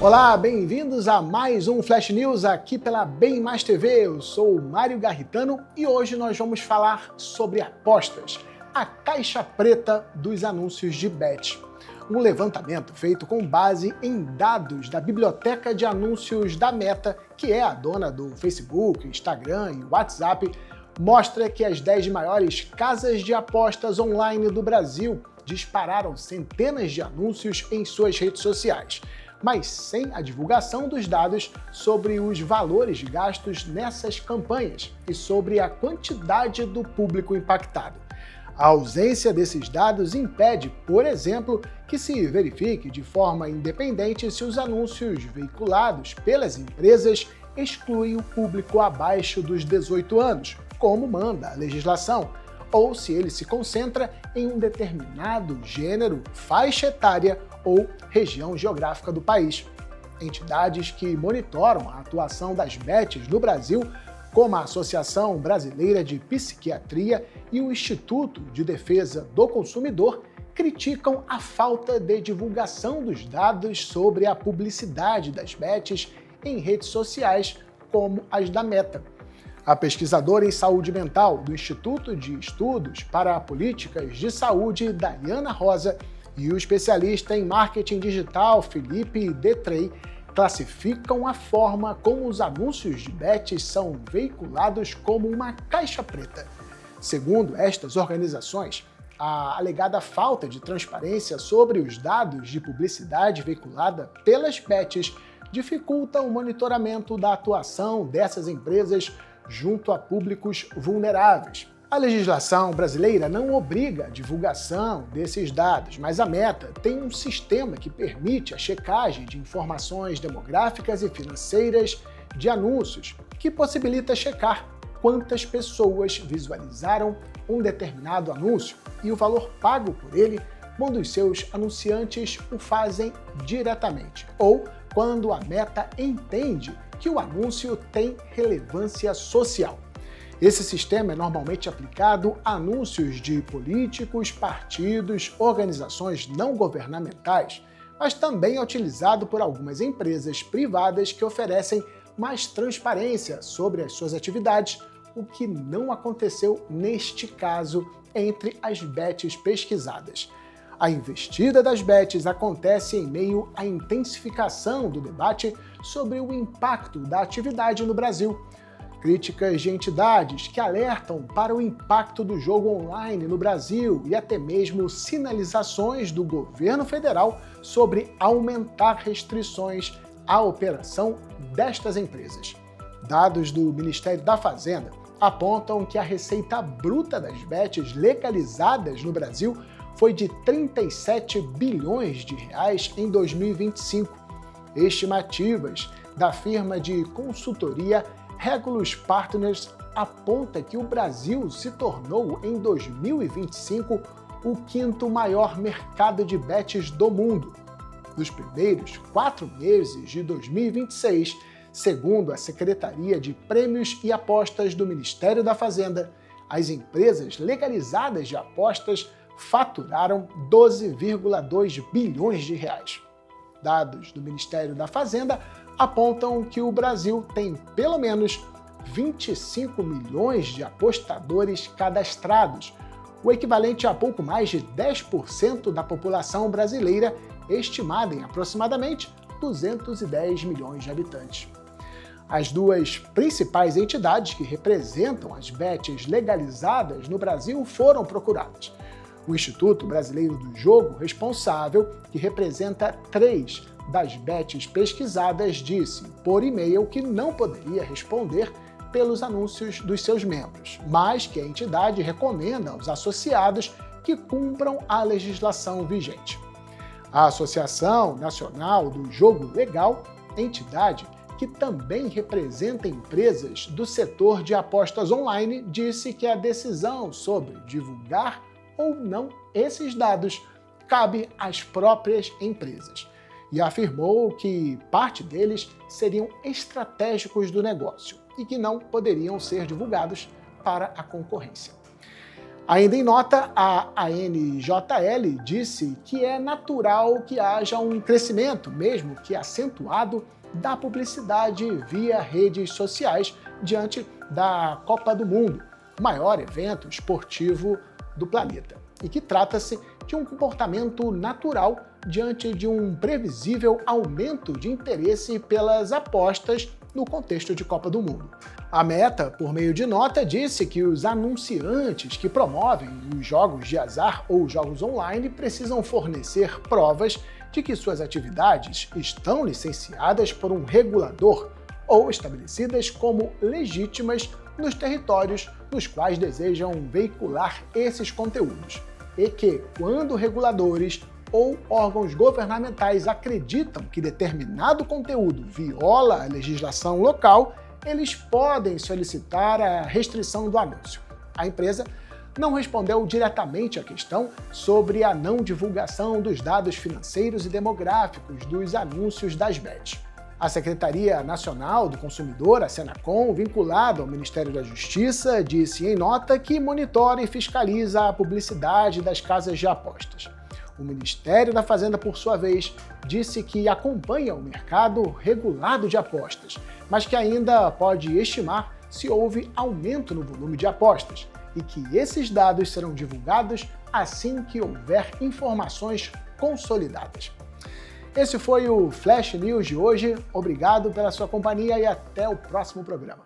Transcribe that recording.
Olá, bem-vindos a mais um Flash News aqui pela Bem Mais TV. Eu sou o Mário Garritano e hoje nós vamos falar sobre apostas, a caixa preta dos anúncios de bet. Um levantamento feito com base em dados da biblioteca de anúncios da Meta, que é a dona do Facebook, Instagram e WhatsApp, mostra que as 10 maiores casas de apostas online do Brasil dispararam centenas de anúncios em suas redes sociais, mas sem a divulgação dos dados sobre os valores gastos nessas campanhas e sobre a quantidade do público impactado. A ausência desses dados impede, por exemplo, que se verifique de forma independente se os anúncios veiculados pelas empresas excluem o público abaixo dos 18 anos, como manda a legislação, ou se ele se concentra em um determinado gênero, faixa etária ou região geográfica do país. Entidades que monitoram a atuação das bets no Brasil, como a Associação Brasileira de Psiquiatria e o Instituto de Defesa do Consumidor, criticam a falta de divulgação dos dados sobre a publicidade das bets em redes sociais, como as da Meta. A pesquisadora em saúde mental do Instituto de Estudos para Políticas de Saúde, Daiana Rosa, e o especialista em marketing digital, Felipe Detrey, classificam a forma como os anúncios de bets são veiculados como uma caixa preta. Segundo estas organizações, a alegada falta de transparência sobre os dados de publicidade veiculada pelas bets dificulta o monitoramento da atuação dessas empresas junto a públicos vulneráveis. A legislação brasileira não obriga a divulgação desses dados, mas a Meta tem um sistema que permite a checagem de informações demográficas e financeiras de anúncios, que possibilita checar quantas pessoas visualizaram um determinado anúncio e o valor pago por ele quando os seus anunciantes o fazem diretamente, ou quando a Meta entende que o anúncio tem relevância social. Esse sistema é normalmente aplicado a anúncios de políticos, partidos, organizações não governamentais, mas também é utilizado por algumas empresas privadas que oferecem mais transparência sobre as suas atividades, o que não aconteceu neste caso entre as bets pesquisadas. A investida das bets acontece em meio à intensificação do debate sobre o impacto da atividade no Brasil. Críticas de entidades que alertam para o impacto do jogo online no Brasil e até mesmo sinalizações do governo federal sobre aumentar restrições à operação destas empresas. Dados do Ministério da Fazenda apontam que a receita bruta das bets legalizadas no Brasil foi de 37 bilhões de reais em 2025. Estimativas da firma de consultoria Regulus Partners aponta que o Brasil se tornou, em 2025, o quinto maior mercado de bets do mundo. Nos primeiros 4 meses de 2026, segundo a Secretaria de Prêmios e Apostas do Ministério da Fazenda, as empresas legalizadas de apostas faturaram 12,2 bilhões de reais. Dados do Ministério da Fazenda apontam que o Brasil tem pelo menos 25 milhões de apostadores cadastrados, o equivalente a pouco mais de 10% da população brasileira, estimada em aproximadamente 210 milhões de habitantes. As duas principais entidades que representam as bets legalizadas no Brasil foram procuradas. O Instituto Brasileiro do Jogo, responsável, que representa 3 das bets pesquisadas, disse por e-mail que não poderia responder pelos anúncios dos seus membros, mas que a entidade recomenda aos associados que cumpram a legislação vigente. A Associação Nacional do Jogo Legal, entidade que também representa empresas do setor de apostas online, disse que a decisão sobre divulgar ou não esses dados cabe às próprias empresas e afirmou que parte deles seriam estratégicos do negócio e que não poderiam ser divulgados para a concorrência. Ainda em nota, a ANJL disse que é natural que haja um crescimento, mesmo que acentuado, da publicidade via redes sociais diante da Copa do Mundo, o maior evento esportivo do planeta, e que trata-se de um comportamento natural diante de um previsível aumento de interesse pelas apostas no contexto de Copa do Mundo. A Meta, por meio de nota, disse que os anunciantes que promovem os jogos de azar ou jogos online precisam fornecer provas de que suas atividades estão licenciadas por um regulador ou estabelecidas como legítimas nos territórios nos quais desejam veicular esses conteúdos, e que, quando reguladores ou órgãos governamentais acreditam que determinado conteúdo viola a legislação local, eles podem solicitar a restrição do anúncio. A empresa não respondeu diretamente à questão sobre a não divulgação dos dados financeiros e demográficos dos anúncios das bets. A Secretaria Nacional do Consumidor, a Senacom, vinculada ao Ministério da Justiça, disse em nota que monitora e fiscaliza a publicidade das casas de apostas. O Ministério da Fazenda, por sua vez, disse que acompanha o mercado regulado de apostas, mas que ainda pode estimar se houve aumento no volume de apostas e que esses dados serão divulgados assim que houver informações consolidadas. Esse foi o Flash News de hoje. Obrigado pela sua companhia e até o próximo programa.